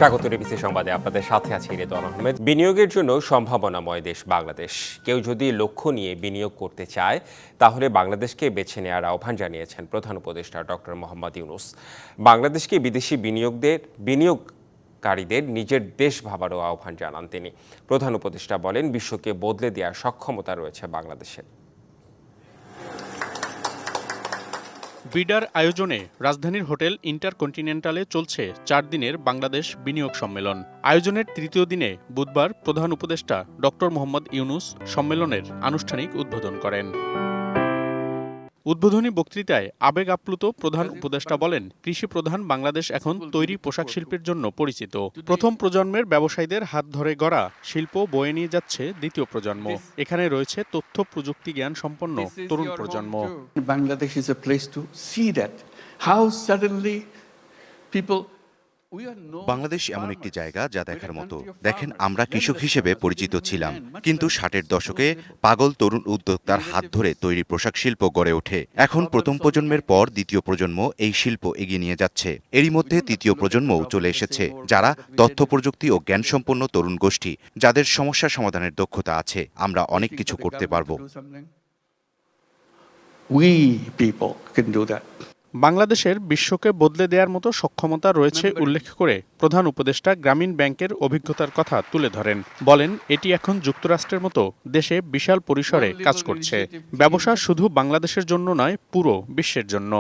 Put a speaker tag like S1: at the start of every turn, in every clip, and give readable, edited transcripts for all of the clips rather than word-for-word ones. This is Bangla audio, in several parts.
S1: স্বাগত ডিবিসি সংবাদে আপনাদের সাথে আছি রেদওয়ান আহমেদ। বিনিয়োগের জন্য সম্ভাবনাময় দেশ বাংলাদেশ। কেউ যদি লক্ষ্য নিয়ে বিনিয়োগ করতে চায় তাহলে বাংলাদেশকে বেছে নেওয়ার আহ্বান জানিয়েছেন প্রধান উপদেষ্টা ডক্টর মোহাম্মদ ইউনূস। বাংলাদেশকে বিদেশি বিনিয়োগকারীদের নিজের দেশ ভাবারও আহ্বান জানান তিনি। প্রধান উপদেষ্টা বলেন, বিশ্বকে বদলে দেওয়ার সক্ষমতা রয়েছে বাংলাদেশের।
S2: বিডার আয়োজনে রাজধানীর হোটেল ইন্টারকন্টিনেন্টালে চলছে 4 দিনের বাংলাদেশ বিনিয়োগ সম্মেলন। আয়োজনের তৃতীয় দিনে বুধবার প্রধান উপদেষ্টা ডক্টর মোহাম্মদ ইউনূস সম্মেলনের আনুষ্ঠানিক উদ্বোধন করেন। উদ্বোধনী বক্তৃতায় আবেগ আপ্লুত প্রধান উপদেষ্টা বলেন, কৃষি প্রধান বাংলাদেশ এখন তৈরি পোশাক শিল্পের জন্য পরিচিত। প্রথম প্রজন্মের ব্যবসায়ীদের হাত ধরে গড়া শিল্প বয়ে নিয়ে যাচ্ছে দ্বিতীয় প্রজন্ম। এখানে রয়েছে তথ্য প্রযুক্তি জ্ঞান সম্পন্ন তরুণ প্রজন্ম।
S3: Bangladesh is a place to see that. How suddenly people
S4: Bangladesh এমন একটি জায়গা যা দেখার মতো। দেখেন, আমরা কৃষক হিসেবে পরিচিত ছিলাম, কিন্তু 60-এর দশকে পাগল তরুণ উদ্যোক্তার হাত ধরে তৈরি পোশাক শিল্প গড়ে ওঠে। এখন প্রথম প্রজন্মের পর দ্বিতীয় প্রজন্ম এই শিল্প এগিয়ে নিয়ে যাচ্ছে। এরই মধ্যে তৃতীয় প্রজন্মও চলে এসেছে, যারা তথ্য প্রযুক্তি ও জ্ঞানসম্পন্ন তরুণ গোষ্ঠী, যাদের সমস্যা সমাধানের দক্ষতা আছে। আমরা অনেক কিছু করতে পারব।
S3: we people can do that.
S2: বাংলাদেশের বিশ্বকে বদলে দেওয়ার মতো সক্ষমতা রয়েছে উল্লেখ করে প্রধান উপদেষ্টা গ্রামীণ ব্যাংকের অভিজ্ঞতার কথা তুলে ধরেন। বলেন, এটি এখন যুক্তরাষ্ট্রের মতো দেশে বিশাল পরিসরে কাজ করছে। ব্যবসা শুধু বাংলাদেশের জন্য নয়, পুরো বিশ্বের জন্য।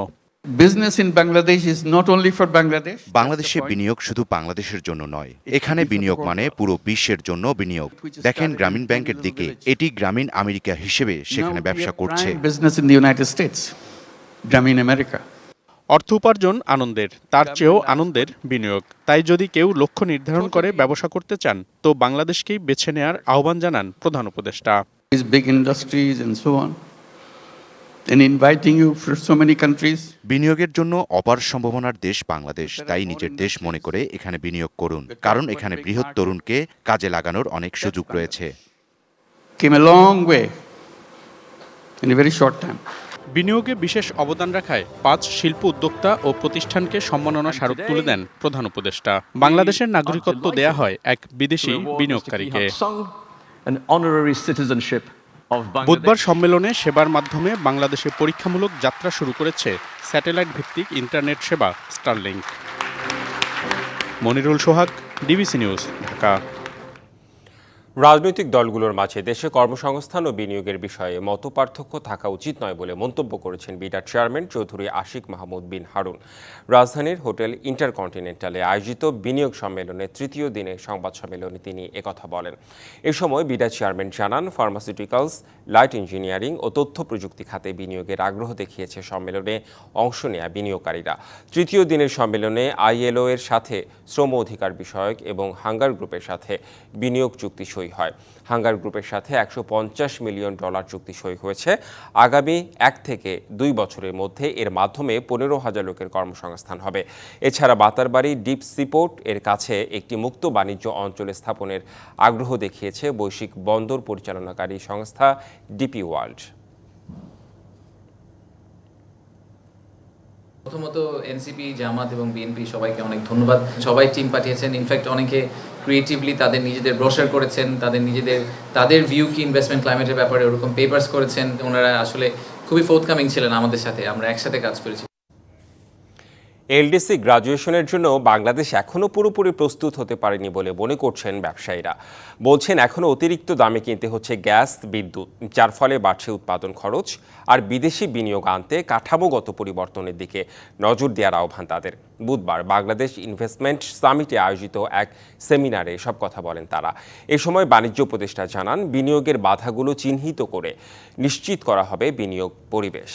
S3: Business in Bangladesh is not only for Bangladesh.
S4: বাংলাদেশে বিনিয়োগ শুধু বাংলাদেশের জন্য নয়, এখানে বিনিয়োগ মানে পুরো বিশ্বের জন্য বিনিয়োগ। দেখেন গ্রামীণ ব্যাংকের দিকে, এটি গ্রামীণ আমেরিকা হিসেবে সেখানে ব্যবসা করছে।
S3: Business in the United States, গ্রামীণ আমেরিকা।
S2: অর্থ উপার্জন আনন্দের, তার চেয়েও আনন্দের বিনিয়োগ। তাই যদি কেউ লক্ষ্য নির্ধারণ করে ব্যবসা করতে চান, তো বাংলাদেশকেই বেছে নেওয়ার আহ্বান জানান প্রধান উপদেষ্টা।
S3: These big industries and so on. And inviting you for so many countries.
S4: বিনিয়োগের জন্য অপার সম্ভাবনার দেশ বাংলাদেশ, তাই নিজের দেশ মনে করে এখানে বিনিয়োগ করুন, কারণ এখানে বৃহৎ তরুণকে কাজে লাগানোর অনেক সুযোগ রয়েছে।
S3: Came a long way in a very short time.
S2: বিনিয়োগে বিশেষ অবদান রাখায় 5 শিল্প উদ্যোক্তা ও প্রতিষ্ঠানকে সম্মাননা স্মারক তুলে দেন প্রধান উপদেষ্টা। বাংলাদেশের নাগরিকত্ব দেয়া হয় এক বিদেশি বিনিয়োগকারীকে। বুধবার সম্মেলনে সেবার মাধ্যমে বাংলাদেশে পরীক্ষামূলক যাত্রা শুরু করেছে স্যাটেলাইট ভিত্তিক ইন্টারনেট সেবা স্টারলিংক। মনিরুল সোহাগ, ডিবিসি নিউজ, ঢাকা।
S1: রাজনৈতিক দলগুলোর মাঝে দেশে কর্মসংস্থান ও বিনিয়োগের বিষয়ে মতপার্থক্য থাকা উচিত নয় বলে মন্তব্য করেছেন বিডার চেয়ারম্যান চৌধুরী আশিক মাহমুদ বিন হারুন। রাজধানীর হোটেল ইন্টারকন্টিনেন্টালে আয়োজিত বিনিয়োগ সম্মেলনের তৃতীয় দিনে সংবাদ সম্মেলনে তিনি একথা বলেন। এ সময় বিডার চেয়ারম্যান জানান, ফার্মাসিউটিক্যালস, লাইট ইঞ্জিনিয়ারিং ও তথ্য প্রযুক্তি খাতে বিনিয়োগের আগ্রহ দেখিয়েছে সম্মেলনে অংশ নেয়া বিনিয়োগকারীরা। তৃতীয় দিনের সম্মেলনে আইএলও এর সাথে শ্রম অধিকার বিষয়ক এবং হাঙ্গার গ্রুপের সাথে বিনিয়োগ চুক্তি সই হয়। হাঙ্গার গ্রুপের সাথে $150 মিলিয়ন চুক্তি সই হয়েছে। আগামী 1 থেকে 2 বছরের মধ্যে এর মাধ্যমে 15,000 লোকের কর্মসংস্থান হবে। এছাড়া বাতারবাড়ি ডিপ সিপোর্ট এর কাছে একটি মুক্ত বাণিজ্য অঞ্চলে স্থাপনের আগ্রহ দেখিয়েছে বৈশ্বিক বন্দর পরিচালনাকারী সংস্থা ডিপি ওয়ার্ল্ড।
S5: প্রথমত এনসিপি, জামাত এবং বিএনপি সবাইকে অনেক ধন্যবাদ। সবাই টিম পাঠিয়েছেন, ইনফ্যাক্ট অনেকে ক্রিয়েটিভলি তাদের নিজেদের ব্রোশার করেছেন, তাদের ভিউ কি ইনভেস্টমেন্ট ক্লাইমেটের ব্যাপারে ওরকম পেপার্স করেছেন। ওনারা আসলে খুবই ফোর্থকামিং ছিলেন আমাদের সাথে, আমরা একসাথে কাজ করেছি।
S1: এলডিসি গ্রাজুয়েশনের জন্য বাংলাদেশ এখনও পুরোপুরি প্রস্তুত হতে পারেনি বলে মনে করছেন ব্যবসায়ীরা। বলছেন, এখনও অতিরিক্ত দামে কিনতে হচ্ছে গ্যাস, বিদ্যুৎ, যার ফলে বাড়ছে উৎপাদন খরচ। আর বিদেশি বিনিয়োগ আনতে কাঠামোগত পরিবর্তনের দিকে নজর দেওয়ার আহ্বান তাদের। বুধবার বাংলাদেশ ইনভেস্টমেন্ট সামিটে আয়োজিত এক সেমিনারে এসব কথা বলেন তারা। এ সময় বাণিজ্য উপদেষ্টা জানান, বিনিয়োগের বাধাগুলো চিহ্নিত করে নিশ্চিত করা হবে বিনিয়োগ পরিবেশ।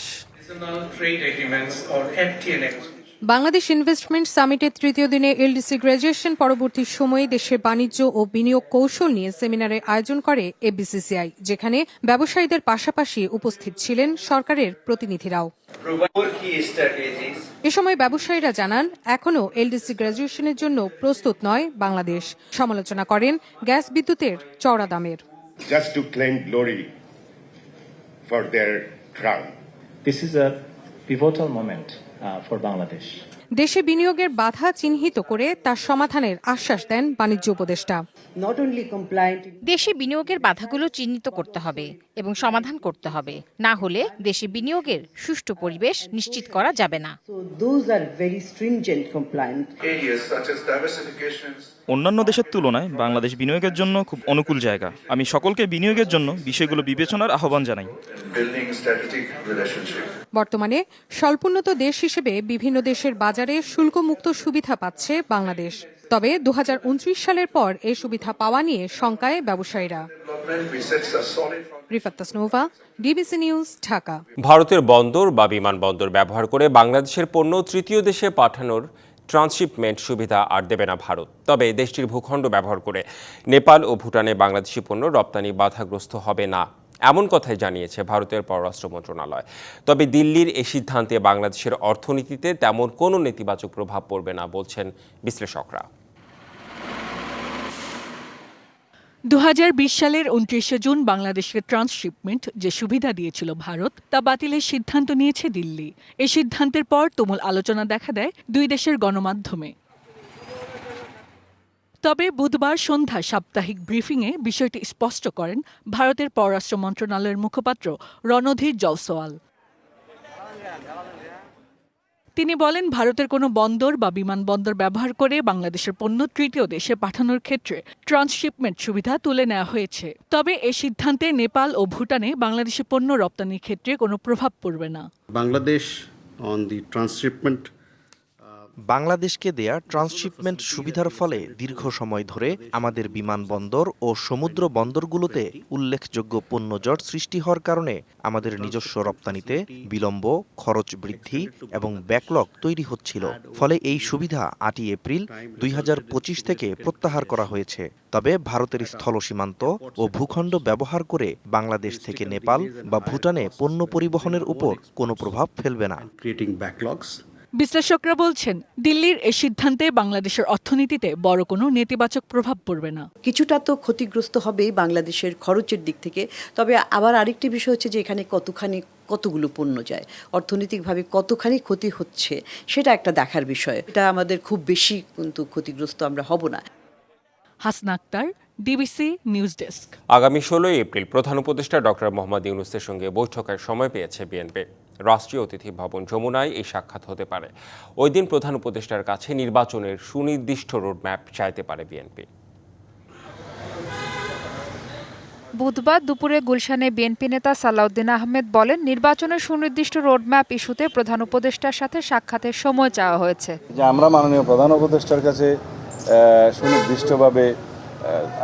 S6: বাংলাদেশ ইনভেস্টমেন্ট সামিটের তৃতীয় দিনে এলডিসি গ্রাজুয়েশন পরবর্তী সময়ে দেশের বাণিজ্য ও বিনিয়োগ কৌশল নিয়ে সেমিনারের আয়োজন করে এফবিসিসিআই, যেখানে ব্যবসায়ীদের পাশাপাশি উপস্থিত ছিলেন সরকারের প্রতিনিধিরাও। এ সময় ব্যবসায়ীরা জানান, এখনও এলডিসি গ্রাজুয়েশনের জন্য প্রস্তুত নয় বাংলাদেশ। সমালোচনা করেন গ্যাস বিদ্যুতের চওড়া দামের।
S7: This is a pivotal moment for Bangladesh.
S6: দেশে বিনিয়োগের বাধা চিহ্নিত করে তার সমাধানের আশ্বাস দেন বাণিজ্য উপদেষ্টা।
S7: দেশে বিনিয়োগের বাধাগুলো চিহ্নিত করতে হবে এবং সমাধান করতে হবে, না হলে দেশে বিনিয়োগের সুষ্ঠু পরিবেশ নিশ্চিত করা যাবে না।
S8: অন্যান্য দেশের তুলনায় বাংলাদেশ বিনিয়োগের জন্য খুব অনুকূল জায়গা। আমি সকলকে বিনিয়োগের জন্য বিষয়গুলো বিবেচনার আহ্বান জানাই।
S6: বর্তমানে স্বল্পোন্নত দেশ হিসেবে বিভিন্ন দেশের বাজারে শুল্কমুক্ত সুবিধা পাচ্ছে বাংলাদেশ। তবে 2029 সালের পর এই সুবিধা পাওয়া নিয়ে শঙ্কায় ব্যবসায়ীরা। Rifat Tasnuva, DBC news, Dhaka.
S1: ভারতের বন্দর বা বিমানবন্দর ব্যবহার করে বাংলাদেশের পণ্য তৃতীয় দেশে পাঠানোর ট্রান্সশিপমেন্ট সুবিধা আর দেবে না ভারত। তবে দেশটির ভূখণ্ড ব্যবহার করে নেপাল ও ভুটানে বাংলাদেশি পণ্য রপ্তানি বাধাগ্রস্ত হবে না, এমন কথাই জানিয়েছে ভারতের পররাষ্ট্র মন্ত্রণালয়। তবে দিল্লির এই সিদ্ধান্তে বাংলাদেশের অর্থনীতিতে তেমন কোনো নেতিবাচক প্রভাব পড়বে না বলছেন বিশ্লেষকরা।
S9: 2020 সালের 29 জুন বাংলাদেশের ট্রান্সশিপমেন্ট যে সুবিধা দিয়েছিল ভারত, তা বাতিলের সিদ্ধান্ত নিয়েছে দিল্লি। এই সিদ্ধান্তের পর তুমুল আলোচনা দেখা দেয় দুই দেশের গণমাধ্যমে। তবে বুধবার সন্ধ্যায় সাপ্তাহিক ব্রিফিংয়ে বিষয়টি স্পষ্ট করেন ভারতের পররাষ্ট্র মন্ত্রণালয়ের মুখপাত্র রণধীর জয়সওয়াল। তিনি বলেন, ভারতের কোনো বন্দর বা বিমানবন্দর ব্যবহার করে বাংলাদেশের পণ্য তৃতীয় দেশে পাঠানোর ক্ষেত্রে ট্রান্সশিপমেন্ট সুবিধা তুলে নেওয়া হয়েছে। তবে এ সিদ্ধান্তে নেপাল ও ভুটানে বাংলাদেশি পণ্য রপ্তানির ক্ষেত্রে কোনো প্রভাব পড়বে না।
S10: বাংলাদেশকে দেয়া ট্রান্সশিপমেন্ট সুবিধার ফলে দীর্ঘ সময় ধরে আমাদের বিমানবন্দর ও সমুদ্র বন্দরগুলোতে উল্লেখযোগ্য পণ্যজট সৃষ্টি হওয়ার কারণে আমাদের নিজস্ব রপ্তানিতে বিলম্ব, খরচ বৃদ্ধি এবং ব্যাকলগ তৈরি হচ্ছিল। ফলে এই সুবিধা 8 এপ্রিল 2025 থেকে প্রত্যাহার করা হয়েছে। তবে ভারতের স্থল সীমান্ত ও ভূখণ্ড ব্যবহার করে বাংলাদেশ থেকে নেপাল বা ভুটানে পণ্য পরিবহনের উপর কোনো প্রভাব ফেলবে না।
S9: বিশ্লেষকরা বলছেন, দিল্লির এই সিদ্ধান্তে বাংলাদেশের অর্থনীতিতে বড় কোনো নেতিবাচক প্রভাব পড়বে না।
S11: কিছুটা তো ক্ষতিগ্রস্ত হবেই বাংলাদেশের খরচের দিক থেকে। তবে আবার আরেকটি বিষয় হচ্ছে যে এখানে কতগুলো পণ্য যায়, অর্থনৈতিকভাবে কতখানি ক্ষতি হচ্ছে, সেটা একটা দেখার বিষয়। এটা আমাদের খুব বেশি কিন্তু ক্ষতিগ্রস্ত আমরা হব না।
S9: Hasna Akter, DBC news desk.
S1: আগামী 16 এপ্রিল প্রধান উপদেষ্টা ডক্টর মোহাম্মদ ইউনূসের সঙ্গে বৈঠকের সময় পেয়েছে বিএনপি। রাষ্ট্রীয় অতিথি ভবন যমুনায় এই সাক্ষাৎ হতে পারে। ওই দিন প্রধান উপদেষ্টার কাছে নির্বাচনের সুনির্দিষ্ট রোডম্যাপ চাইতে পারে বিএনপি।
S12: বুধবার দুপুরে গুলশানে বিএনপি নেতা সালাউদ্দিন আহমেদ বলেন, নির্বাচনের সুনির্দিষ্ট রোডম্যাপ ইস্যুতে প্রধান উপদেষ্টার সাথে সাক্ষাতের সময় চাওয়া হয়েছে।
S13: যে আমরা মাননীয় প্রধান উপদেষ্টার কাছে সুনির্দিষ্টভাবে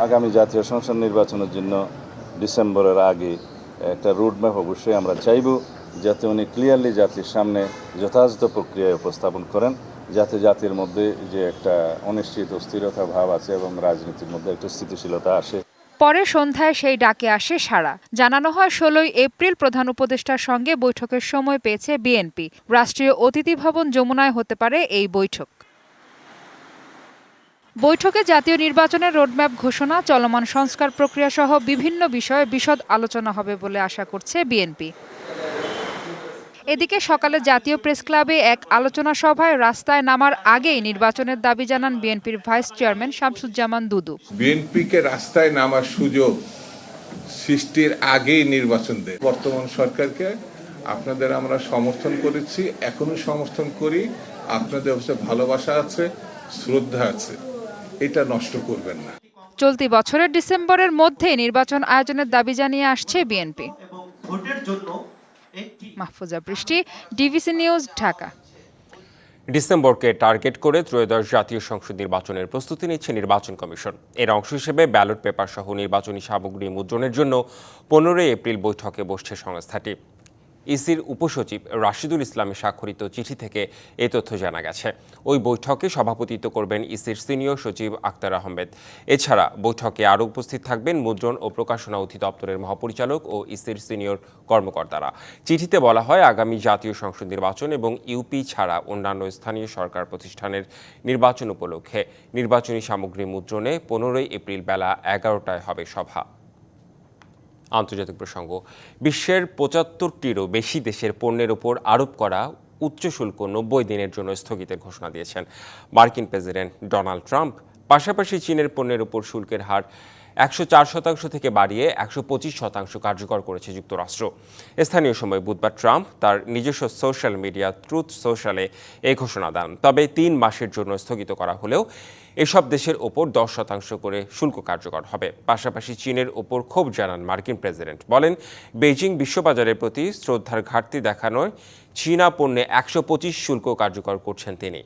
S13: আগামী জাতীয় সংসদ নির্বাচনের জন্য ডিসেম্বরের আগে একটা রোডম্যাপ অবশ্যই আমরা চাইব, যাতে উনি ক্লিয়ারলি জাতির সামনে যথাযথ প্রক্রিয়ায় উপস্থাপন করেন, যাতে জাতির মধ্যে যে একটা অনিশ্চিত অস্থিরতা ভাব আছে এবং রাজনীতির মধ্যে একটা স্থিতিশীলতা আসে।
S12: পরে সন্ধ্যায় সেই ডাকে আসে সাড়া। জানানো হয় 16 এপ্রিল প্রধান উপদেষ্টার সঙ্গে বৈঠকের সময় পেয়েছে বিএনপি। রাষ্ট্রীয় অতিথি ভবন যমুনায় হতে পারে এই বৈঠক। বৈঠকে জাতীয় নির্বাচনের রোডম্যাপ ঘোষণা, চলমান সংস্কার প্রক্রিয়া সহ বিভিন্ন বিষয়ে বিশদ আলোচনা হবে বলে আশা করছে বিএনপি। এদিকে সকালে জাতীয় প্রেস ক্লাবে এক আলোচনা সভায় রাস্তায় নামার আগেই নির্বাচনের দাবি জানান বিএনপির ভাইস চেয়ারম্যান শামসুজ্জামান দুদু।
S14: বিএনপিকে রাস্তায় নামার সুযোগ সৃষ্টির আগেই নির্বাচন দেয়। বর্তমান সরকারকে আপনাদের আমরা সমর্থন করেছি, এখনো সমর্থন করি। আপনাদের অবশ্যই ভালোবাসা আছে, শ্রদ্ধা আছে, এটা নষ্ট করবেন না।
S12: চলতি বছরের ডিসেম্বরের মধ্যে নির্বাচন আয়োজনের দাবি জানিয়ে আসছে বিএনপি। মাহফুজা বৃষ্টি, ডিবিসি নিউজ, ঢাকা।
S1: ডিসেম্বরকে টার্গেট করে ত্রয়োদশ জাতীয় সংসদ নির্বাচনের প্রস্তুতি নিচ্ছে নির্বাচন কমিশন। এর অংশ হিসেবে ব্যালট পেপার সহ নির্বাচনী সামগ্রী মুদ্রণের জন্য 15 এপ্রিল বৈঠকে বসছে সংস্থাটি। ইসির উপসচিব রাশিদুল ইসলামের স্বাক্ষরিত চিঠি থেকে এই তথ্য জানা গেছে। ওই বৈঠকে সভাপতিত্ব করবেন ইসির সিনিয়র সচিব আক্তার আহমেদ। এছাড়া বৈঠকে আরও উপস্থিত থাকবেন মুদ্রণ ও প্রকাশনা অধিদপ্তরের মহাপরিচালক ও ইসির সিনিয়র কর্মকর্তারা। চিঠিতে বলা হয়, আগামী জাতীয় সংসদ নির্বাচন এবং ইউপি ছাড়া অন্যান্য স্থানীয় সরকার প্রতিষ্ঠানের নির্বাচন উপলক্ষে নির্বাচনী সামগ্রী মুদ্রণে 15 এপ্রিল বেলা 11টায় হবে সভা। আন্তর্জাতিক প্রসঙ্গ, বিশ্বের 75টিরও বেশি দেশের পণ্যের ওপর আরোপ করা উচ্চ শুল্ক 90 দিনের জন্য স্থগিতের ঘোষণা দিয়েছেন মার্কিন প্রেসিডেন্ট ডোনাল্ড ট্রাম্প। পাশাপাশি চীনের পণ্যের উপর শুল্কের হার 104% থেকে বাড়িয়ে 125% কার্যকর করেছে যুক্তরাষ্ট্র। স্থানীয় সময় বুধবার ট্রাম্প তার নিজস্ব সোশ্যাল মিডিয়া ট্রুথ সোশ্যালে এই ঘোষণা দেন। তবে 3 মাসের জন্য স্থগিত করা হলেও এসব দেশের ওপর 10% করে শুল্ক কার্যকর হবে। পাশাপাশি চীনের ওপর ক্ষোভ জানান মার্কিন প্রেসিডেন্ট। বলেন, বেইজিং বিশ্ববাজারের প্রতি শ্রদ্ধার ঘাটতি দেখানোয় চীনা পণ্যে 125 শুল্ক কার্যকর করছেন তিনি।